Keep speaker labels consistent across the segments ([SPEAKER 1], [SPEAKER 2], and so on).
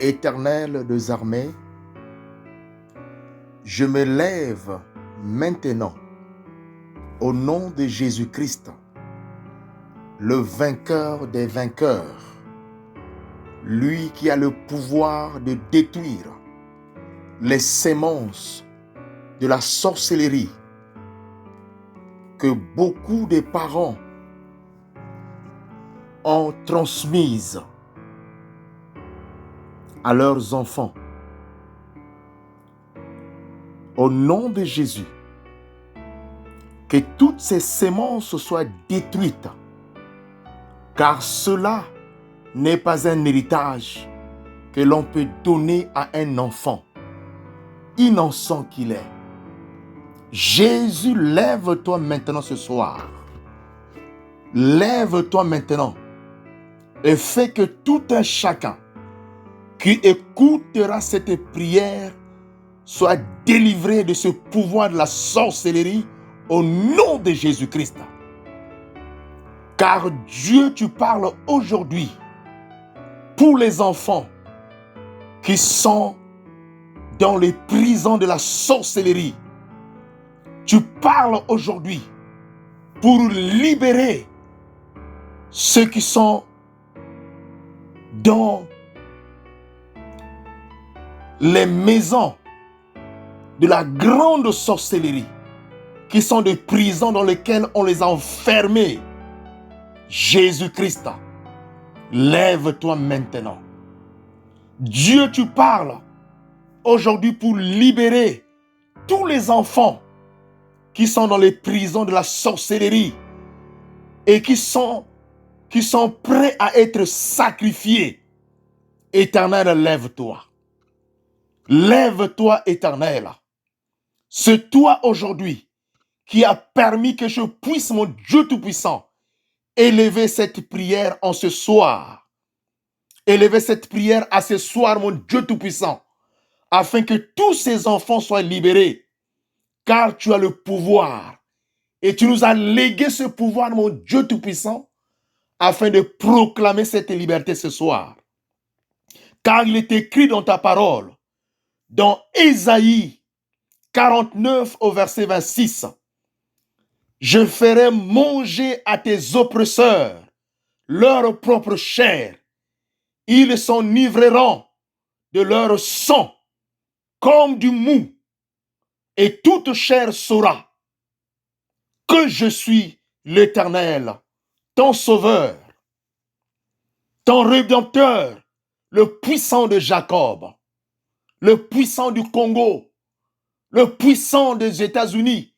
[SPEAKER 1] Éternel des armées, je me lève maintenant au nom de Jésus-Christ, le vainqueur des vainqueurs, lui qui a le pouvoir de détruire les semences de la sorcellerie que beaucoup de parents ont transmise à leurs enfants. Au nom de Jésus, que toutes ces semences soient détruites, car cela n'est pas un héritage que l'on peut donner à un enfant, innocent qu'il est. Jésus, lève-toi maintenant ce soir. Lève-toi maintenant et fais que tout un chacun qui écoutera cette prière soit délivré de ce pouvoir de la sorcellerie au nom de Jésus-Christ. Car Dieu, tu parles aujourd'hui pour les enfants qui sont dans les prisons de la sorcellerie. Tu parles aujourd'hui pour libérer ceux qui sont dans les maisons de la grande sorcellerie, qui sont des prisons dans lesquelles on les a enfermés. Jésus-Christ, lève-toi maintenant. Dieu, tu parles aujourd'hui pour libérer tous les enfants qui sont dans les prisons de la sorcellerie et qui sont prêts à être sacrifiés. Éternel, lève-toi. Lève-toi, Éternel. C'est toi aujourd'hui qui a permis que je puisse, mon Dieu Tout-Puissant, élever cette prière en ce soir. Élever cette prière à ce soir, mon Dieu Tout-Puissant, afin que tous ces enfants soient libérés, car tu as le pouvoir. Et tu nous as légué ce pouvoir, mon Dieu Tout-Puissant, afin de proclamer cette liberté ce soir. Car il est écrit dans ta parole, dans Ésaïe 49 au verset 26, « Je ferai manger à tes oppresseurs leur propre chair. Ils s'enivreront de leur sang comme du mou, et toute chair saura que je suis l'Éternel, ton sauveur, ton rédempteur, le puissant de Jacob, le puissant du Congo, le puissant des États-Unis,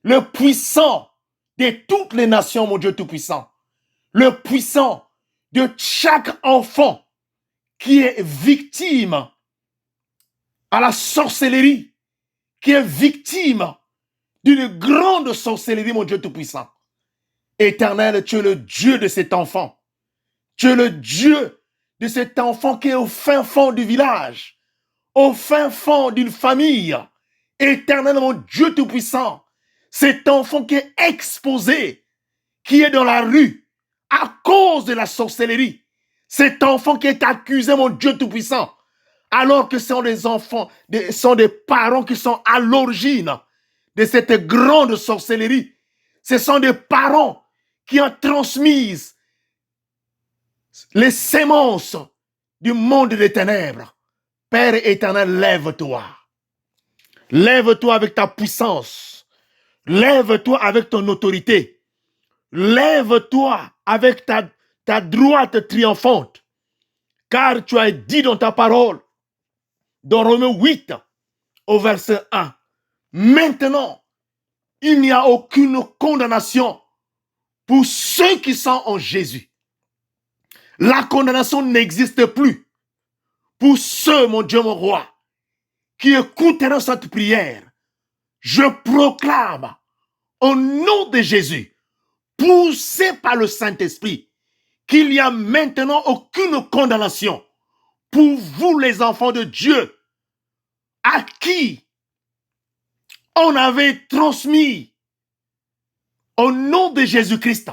[SPEAKER 1] le puissant de toutes les nations, mon Dieu Tout-Puissant, le puissant de chaque enfant qui est victime à la sorcellerie, qui est victime d'une grande sorcellerie, mon Dieu Tout-Puissant. Éternel, tu es le Dieu de cet enfant. Tu es le Dieu de cet enfant qui est au fin fond du village, au fin fond d'une famille. Éternel, mon Dieu Tout-Puissant, cet enfant qui est exposé, qui est dans la rue à cause de la sorcellerie. Cet enfant qui est accusé, mon Dieu Tout-Puissant, alors que ce sont des enfants, sont des parents qui sont à l'origine de cette grande sorcellerie. Ce sont des parents qui ont transmis les semences du monde des ténèbres. Père éternel, lève-toi. Lève-toi avec ta puissance. Lève-toi avec ton autorité. Lève-toi avec ta droite triomphante. Car tu as dit dans ta parole, dans Romains 8, au verset 1, maintenant, il n'y a aucune condamnation pour ceux qui sont en Jésus. La condamnation n'existe plus pour ceux, mon Dieu, mon roi, qui écouteront cette prière. Je proclame au nom de Jésus, poussé par le Saint-Esprit, qu'il n'y a maintenant aucune condamnation pour vous, les enfants de Dieu, à qui on avait transmis au nom de Jésus-Christ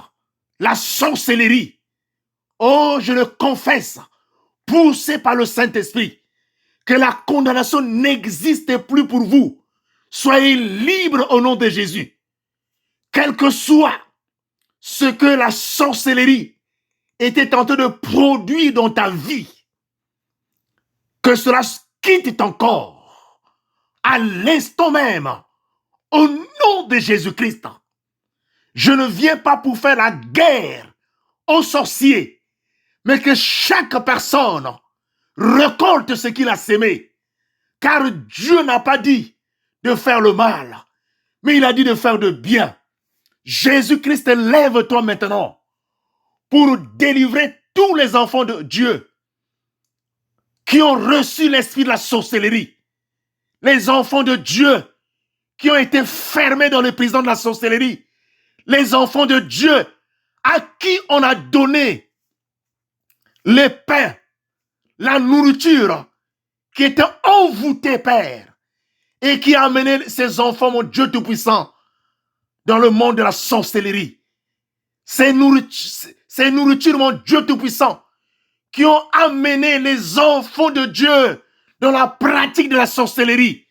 [SPEAKER 1] la sorcellerie. Oh, je le confesse, poussé par le Saint-Esprit, que la condamnation n'existe plus pour vous. Soyez libres au nom de Jésus. Quel que soit ce que la sorcellerie était en train de produire dans ta vie, que cela quitte ton corps à l'instant même, au nom de Jésus-Christ. Je ne viens pas pour faire la guerre aux sorciers, mais que chaque personne récolte ce qu'il a sémé. Car Dieu n'a pas dit de faire le mal, mais il a dit de faire le bien. Jésus-Christ, lève-toi maintenant pour délivrer tous les enfants de Dieu qui ont reçu l'esprit de la sorcellerie. Les enfants de Dieu qui ont été fermés dans les prisons de la sorcellerie. Les enfants de Dieu à qui on a donné les pains, la nourriture qui était envoûtée, Père, et qui a amené ces enfants, mon Dieu Tout-Puissant, dans le monde de la sorcellerie. Ces nourritures, mon Dieu Tout-Puissant, qui ont amené les enfants de Dieu dans la pratique de la sorcellerie.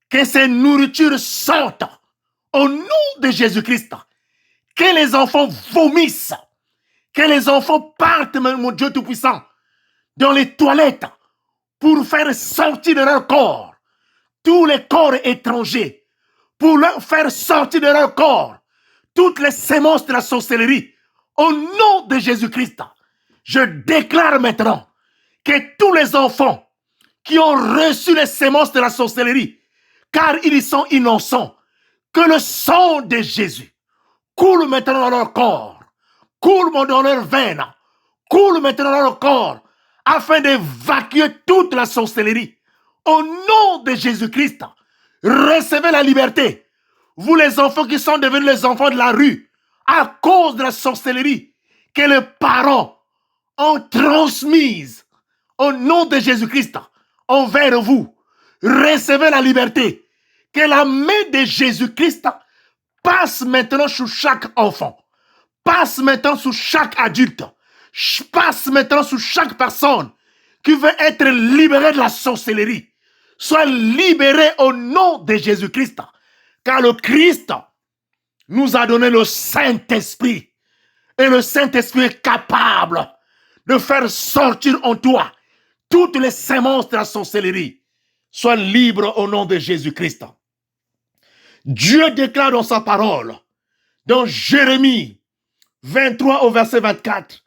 [SPEAKER 1] Que ces nourritures sortent au nom de Jésus-Christ. Que les enfants vomissent. Que les enfants partent, mon Dieu Tout-Puissant, dans les toilettes pour faire sortir de leur corps tous les corps étrangers, pour leur faire sortir de leur corps toutes les semences de la sorcellerie. Au nom de Jésus-Christ, je déclare maintenant que tous les enfants qui ont reçu les semences de la sorcellerie, car ils sont innocents, que le sang de Jésus coule maintenant dans leur corps, coule dans leurs veines, coule maintenant dans leur corps, afin d'évacuer toute la sorcellerie. Au nom de Jésus-Christ, recevez la liberté. Vous les enfants qui sont devenus les enfants de la rue, à cause de la sorcellerie que les parents ont transmise au nom de Jésus-Christ envers vous, recevez la liberté. Que la main de Jésus-Christ passe maintenant sur chaque enfant, passe maintenant sur chaque adulte, passe maintenant sur chaque personne qui veut être libérée de la sorcellerie. Sois libéré au nom de Jésus-Christ, car le Christ nous a donné le Saint-Esprit, et le Saint-Esprit est capable de faire sortir en toi toutes les semences de la sorcellerie. Sois libre au nom de Jésus-Christ. Dieu déclare dans sa parole, dans Jérémie 23 au verset 24,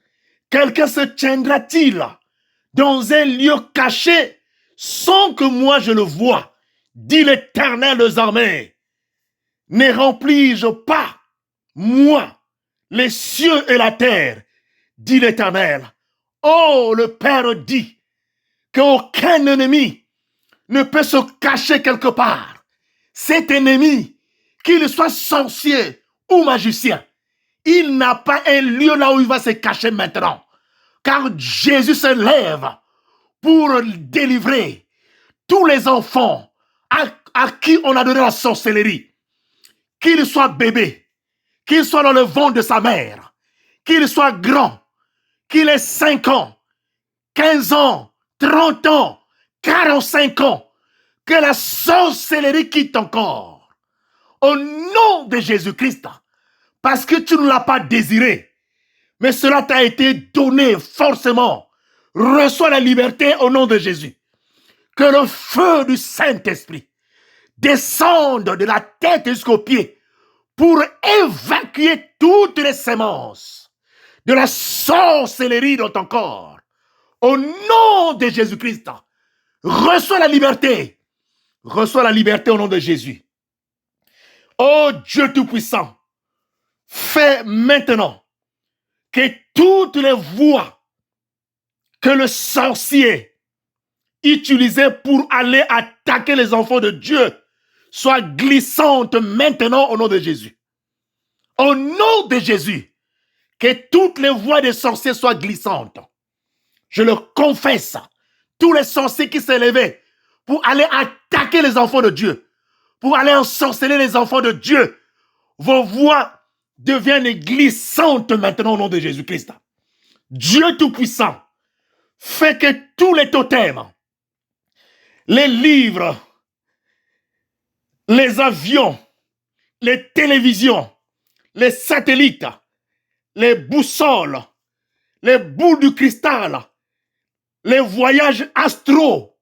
[SPEAKER 1] quelqu'un se tiendra-t-il dans un lieu caché sans que moi je le voie, dit l'Éternel des armées. Ne remplis-je pas, moi, les cieux et la terre, dit l'Éternel. Oh, le Père dit qu'aucun ennemi ne peut se cacher quelque part. Cet ennemi, qu'il soit sorcier ou magicien, il n'a pas un lieu là où il va se cacher maintenant. Car Jésus se lève pour délivrer tous les enfants à qui on a donné la sorcellerie. Qu'il soit bébé, qu'il soit dans le ventre de sa mère, qu'il soit grand, qu'il ait 5 ans, 15 ans, 30 ans, 45 ans, que la sorcellerie quitte ton corps. Au nom de Jésus-Christ, parce que tu ne l'as pas désiré, mais cela t'a été donné forcément. Reçois la liberté au nom de Jésus. Que le feu du Saint-Esprit descende de la tête jusqu'aux pieds pour évacuer toutes les semences de la sorcellerie dans ton corps. Au nom de Jésus-Christ, reçois la liberté. Reçois la liberté au nom de Jésus. Ô Dieu Tout-Puissant, fais maintenant que toutes les voies que le sorcier utilisait pour aller attaquer les enfants de Dieu soient glissantes maintenant au nom de Jésus. Au nom de Jésus, que toutes les voies des sorciers soient glissantes. Je le confesse, tous les sorciers qui s'élevaient pour aller attaquer les enfants de Dieu, pour aller ensorceler les enfants de Dieu, vos voies deviennent glissantes maintenant au nom de Jésus-Christ. Dieu Tout-Puissant, fait que tous les totems, les livres, les avions, les télévisions, les satellites, les boussoles, les boules de cristal, les voyages astraux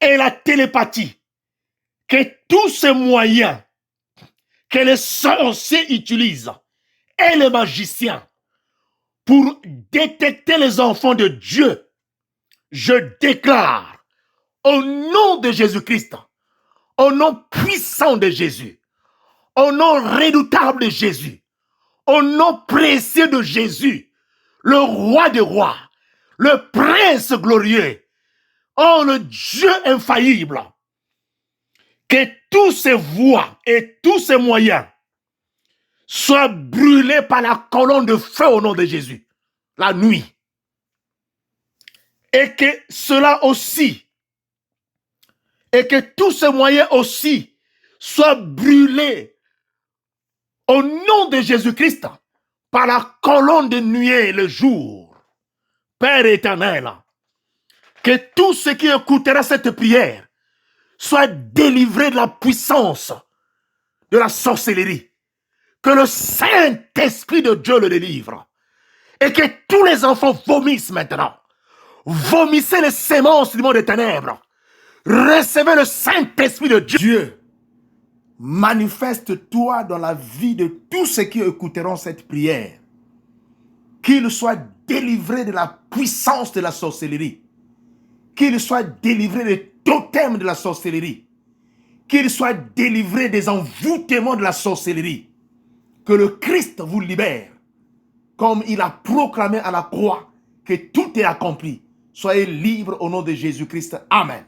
[SPEAKER 1] et la télépathie, que tous ces moyens que les sorciers utilisent et les magiciens pour détecter les enfants de Dieu, je déclare au nom de Jésus-Christ, au nom puissant de Jésus, au nom redoutable de Jésus, au nom précieux de Jésus, le roi des rois, le prince glorieux, oh le Dieu infaillible, que tous ces voies et tous ces moyens soient brûlés par la colonne de feu au nom de Jésus, la nuit. Et que cela aussi, et que tous ces moyens aussi soient brûlés au nom de Jésus-Christ par la colonne de nuée le jour. Père éternel, que tout ce qui écoutera cette prière soit délivré de la puissance de la sorcellerie. Que le Saint-Esprit de Dieu le délivre. Et que tous les enfants vomissent maintenant. Vomissez les semences du monde des ténèbres. Recevez le Saint-Esprit de Dieu. Dieu, manifeste-toi dans la vie de tous ceux qui écouteront cette prière. Qu'ils soient délivrés de la puissance de la sorcellerie. Qu'ils soient délivrés des totems de la sorcellerie. Qu'ils soient délivrés des envoûtements de la sorcellerie. Que le Christ vous libère. Comme il a proclamé à la croix que tout est accompli. Soyez libres au nom de Jésus-Christ. Amen.